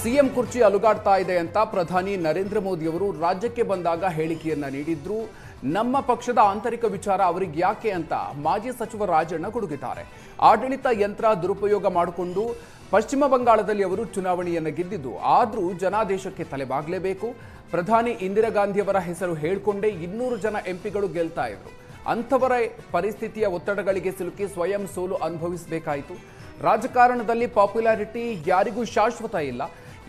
CM ಕುರ್ಚಿ ಅಲುಗಾಡ್ತಾ ಇದೆ ಅಂತ ಪ್ರಧಾನಿ ನರೇಂದ್ರ ಮೋದಿ ಅವರು ರಾಜ್ಯಕ್ಕೆ ಬಂದಾಗ ಹೇಳಿಕೆಯನ್ನ ನೀಡಿದ್ರು. ನಮ್ಮ ಪಕ್ಷದ ಆಂತರಿಕ ವಿಚಾರ ಅವರಿಗೆ ಯಾಕೆ ಅಂತ ಮಾಜಿ ಸಚಿವ ರಾಜಣ್ಣ ಗುಡುಗಿದ್ದಾರೆ. ಆಡಳಿತ ಯಂತ್ರ ದುರುಪಯೋಗ ಮಾಡಿಕೊಂಡು ಪಶ್ಚಿಮ ಬಂಗಾಳದಲ್ಲಿ ಅವರು ಚುನಾವಣೆಯನ್ನು ಗೆದ್ದಿದ್ದು. ಆದರೂ ಜನಾದೇಶಕ್ಕೆ ತಲೆಬಾಗಲೇಬೇಕು. ಪ್ರಧಾನಿ ಇಂದಿರಾ ಗಾಂಧಿಯವರ ಹೆಸರು ಹೇಳಿಕೊಂಡೇ 200 ಜನ ಎಂಪಿಗಳು ಗೆಲ್ತಾ ಇದ್ರು. ಅಂಥವರ ಪರಿಸ್ಥಿತಿಯ ಒತ್ತಡಗಳಿಗೆ ಸಿಲುಕಿ ಸ್ವಯಂ ಸೋಲು ಅನುಭವಿಸಬೇಕಾಯಿತು. ರಾಜಕಾರಣದಲ್ಲಿ ಪಾಪ್ಯುಲಾರಿಟಿ ಯಾರಿಗೂ ಶಾಶ್ವತ ಇಲ್ಲ.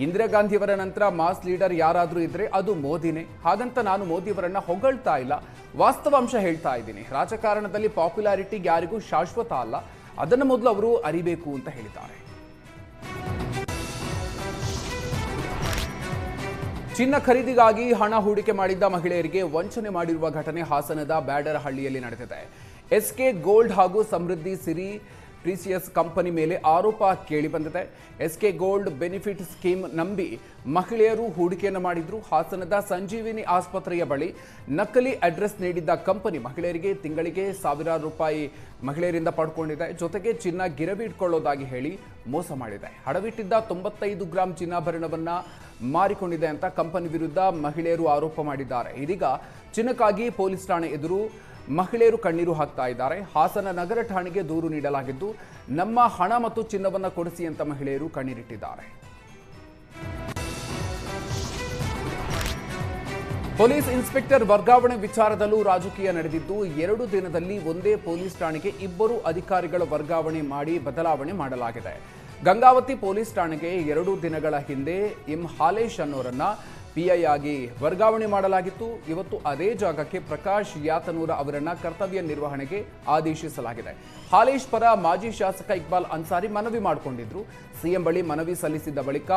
ಇಂದಿರಾ ಗಾಂಧಿಯವರ ನಂತರ ಮಾಸ್ ಲೀಡರ್ ಯಾರಾದರೂ ಇದ್ರೆ ಅದು ಮೋದಿನೇ. ಹಾಗಂತ ನಾನು ಮೋದಿಯವರನ್ನ ಹೊಗಳ್ತಾ ಇಲ್ಲ, ವಾಸ್ತವಾಂಶ ಹೇಳ್ತಾ ಇದ್ದೀನಿ. ರಾಜಕಾರಣದಲ್ಲಿ ಪಾಪ್ಯುಲಾರಿಟಿ ಯಾರಿಗೂ ಶಾಶ್ವತ ಅಲ್ಲ, ಅದನ್ನು ಮೊದಲು ಅವರು ಅರಿಬೇಕು ಅಂತ ಹೇಳಿದ್ದಾರೆ. ಚಿನ್ನ ಖರೀದಿಗಾಗಿ ಹಣ ಹೂಡಿಕೆ ಮಾಡಿದ್ದ ಮಹಿಳೆಯರಿಗೆ ವಂಚನೆ ಮಾಡಿರುವ ಘಟನೆ ಹಾಸನದ ಬ್ಯಾಡರಹಳ್ಳಿಯಲ್ಲಿ ನಡೆದಿದೆ. ಎಸ್ಕೆ ಗೋಲ್ಡ್ ಹಾಗೂ ಸಮೃದ್ಧಿ ಸಿರಿ ಪ್ರೀಸಿಯಸ್ ಕಂಪನಿ ಮೇಲೆ ಆರೋಪ ಕೇಳಿಬಂದಿದೆ. ಎಸ್ಕೆ ಗೋಲ್ಡ್ ಬೆನಿಫಿಟ್ ಸ್ಕೀಮ್ ನಂಬಿ ಮಹಿಳೆಯರು ಹೂಡಿಕೆಯನ್ನು ಮಾಡಿದ್ರು. ಹಾಸನದ ಸಂಜೀವಿನಿ ಆಸ್ಪತ್ರೆಯ ಬಳಿ ನಕಲಿ ಅಡ್ರೆಸ್ ನೀಡಿದ್ದ ಕಂಪನಿ ಮಹಿಳೆಯರಿಗೆ ತಿಂಗಳಿಗೆ ಸಾವಿರಾರು ರೂಪಾಯಿ ಮಹಿಳೆಯರಿಂದ ಪಡ್ಕೊಂಡಿದೆ. ಜೊತೆಗೆ ಚಿನ್ನ ಗಿರವಿ ಇಟ್ಕೊಳ್ಳೋದಾಗಿ ಹೇಳಿ ಮೋಸ ಮಾಡಿದೆ. ಅಡವಿಟ್ಟಿದ್ದ 95 ಗ್ರಾಂ ಚಿನ್ನಾಭರಣವನ್ನ ಮಾರಿಕೊಂಡಿದೆ ಅಂತ ಕಂಪನಿ ವಿರುದ್ಧ ಮಹಿಳೆಯರು ಆರೋಪ ಮಾಡಿದ್ದಾರೆ. ಇದೀಗ ಚಿನ್ನಕ್ಕಾಗಿ ಪೊಲೀಸ್ ಠಾಣೆ ಎದುರು ಮಹಿಳೆಯರು ಕಣ್ಣೀರು ಹಾಕ್ತಾ ಇದ್ದಾರೆ. ಹಾಸನ ನಗರ ಠಾಣೆಗೆ ದೂರು ನೀಡಲಾಗಿದ್ದು, ನಮ್ಮ ಹಣ ಮತ್ತು ಚಿನ್ನವನ್ನು ಕೊಡಿಸಿ ಅಂತ ಮಹಿಳೆಯರು ಕಣ್ಣೀರಿಟ್ಟಿದ್ದಾರೆ. ಪೊಲೀಸ್ ಇನ್ಸ್ಪೆಕ್ಟರ್ ವರ್ಗಾವಣೆ ವಿಚಾರದಲ್ಲೂ ರಾಜಕೀಯ ನಡೆದಿದ್ದು, 2 ದಿನದಲ್ಲಿ ಒಂದೇ ಪೊಲೀಸ್ ಠಾಣೆಗೆ 2 ಅಧಿಕಾರಿಗಳ ವರ್ಗಾವಣೆ ಮಾಡಿ ಬದಲಾವಣೆ ಮಾಡಲಾಗಿದೆ. ಗಂಗಾವತಿ ಪೊಲೀಸ್ ಠಾಣೆಗೆ 2 ದಿನಗಳ ಹಿಂದೆ ಎಂ ಹಾಲೇಶ್ ಅನ್ನೋರನ್ನ ಪಿಐ ಆಗಿ ವರ್ಗಾವಣೆ ಮಾಡಲಾಗಿತ್ತು. ಇವತ್ತು ಅದೇ ಜಾಗಕ್ಕೆ ಪ್ರಕಾಶ್ ಯಾತನೂರ ಅವರನ್ನ ಕರ್ತವ್ಯ ನಿರ್ವಹಣೆಗೆ ಆದೇಶಿಸಲಾಗಿದೆ. ಹಾಲೇಶ್ ಪರ ಮಾಜಿ ಶಾಸಕ ಇಕ್ಬಾಲ್ ಅನ್ಸಾರಿ ಮನವಿ ಮಾಡಿಕೊಂಡಿದ್ರು. ಸಿಎಂ ಬಳಿ ಮನವಿ ಸಲ್ಲಿಸಿದ ಬಳಿಕ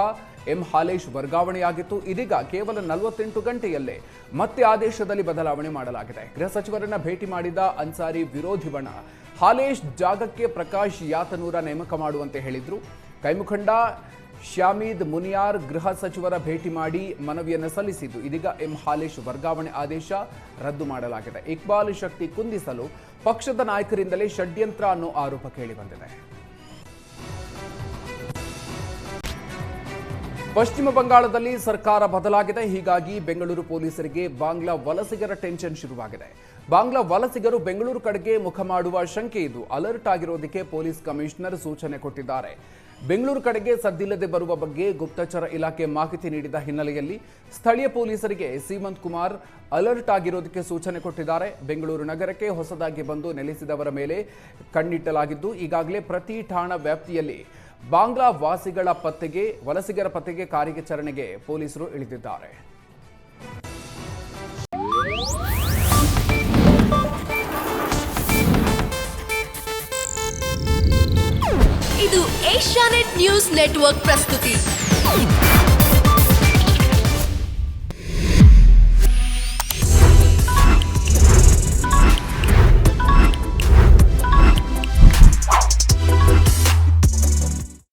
ಎಂ ಹಾಲೇಶ್ ವರ್ಗಾವಣೆಯಾಗಿತ್ತು. ಇದೀಗ ಕೇವಲ 48 ಗಂಟೆಯಲ್ಲೇ ಮತ್ತೆ ಆದೇಶದಲ್ಲಿ ಬದಲಾವಣೆ ಮಾಡಲಾಗಿದೆ. ಗೃಹ ಸಚಿವರನ್ನ ಭೇಟಿ ಮಾಡಿದ ಅನ್ಸಾರಿ ವಿರೋಧಿ ಬಣ ಹಾಲೇಶ್ ಜಾಗಕ್ಕೆ ಪ್ರಕಾಶ್ ಯಾತನೂರ ನೇಮಕ ಮಾಡುವಂತೆ ಹೇಳಿದ್ರು. ಕೈಮುಖಂಡ ಶ್ಯಾಮೀದ್ ಮುನಿಯಾರ್ ಗೃಹ ಸಚಿವರ ಭೇಟಿ ಮಾಡಿ ಮನವಿಯನ್ನು ಸಲ್ಲಿಸಿದ್ದು. ಇದೀಗ ಎಂ ಹಾಲೇಶ್ ವರ್ಗಾವಣೆ ಆದೇಶ ರದ್ದು ಮಾಡಲಾಗಿದೆ. ಇಕ್ಬಾಲ್ ಶಕ್ತಿ ಕುಂದಿಸಲು ಪಕ್ಷದ ನಾಯಕರಿಂದಲೇ ಷಡ್ಯಂತ್ರ ಅನ್ನೋ ಆರೋಪ ಕೇಳಿಬಂದಿದೆ. ಪಶ್ಚಿಮ ಬಂಗಾಳದಲ್ಲಿ ಸರ್ಕಾರ ಬದಲಾಗಿದೆ. ಹೀಗಾಗಿ ಬೆಂಗಳೂರು ಪೊಲೀಸರಿಗೆ ಬಾಂಗ್ಲಾ ವಲಸಿಗರ ಟೆನ್ಷನ್ ಶುರುವಾಗಿದೆ. ಬಾಂಗ್ಲಾ ವಲಸಿಗರು ಬೆಂಗಳೂರು ಕಡೆಗೆ ಮುಖ ಮಾಡುವ ಶಂಕೆ ಇದ್ದು ಅಲರ್ಟ್ ಆಗಿರೋದಕ್ಕೆ ಪೊಲೀಸ್ ಕಮಿಷನರ್ ಸೂಚನೆ ಕೊಟ್ಟಿದ್ದಾರೆ. ಬೆಂಗಳೂರು ಕಡೆಗೆ ಸದ್ದಿಲ್ಲದೆ ಬರುವ ಬಗ್ಗೆ ಗುಪ್ತಚರ ಇಲಾಖೆ ಮಾಹಿತಿ ನೀಡಿದ ಹಿನ್ನೆಲೆಯಲ್ಲಿ ಸ್ಥಳೀಯ ಪೊಲೀಸರಿಗೆ ಸೀಮಂತ್ ಕುಮಾರ್ ಅಲರ್ಟ್ ಆಗಿರೋದಕ್ಕೆ ಸೂಚನೆ ಕೊಟ್ಟಿದ್ದಾರೆ. ಬೆಂಗಳೂರು ನಗರಕ್ಕೆ ಹೊಸದಾಗಿ ಬಂದು ನೆಲೆಸಿದವರ ಮೇಲೆ ಕಣ್ಣಿಟ್ಟಲಾಗಿದ್ದು, ಈಗಾಗಲೇ ಪ್ರತಿ ಠಾಣಾ ವ್ಯಾಪ್ತಿಯಲ್ಲಿ ಬಾಂಗ್ಲಾ ವಲಸಿಗರ ಪತ್ತೆಗೆ ಕಾರ್ಯಾಚರಣೆಗೆ ಪೊಲೀಸರು ಇಳಿದಿದ್ದಾರೆ. ಇದು ಏಷ್ಯಾನೆಟ್ ನ್ಯೂಸ್ ನೆಟ್ವರ್ಕ್ ಪ್ರಸ್ತುತಿ.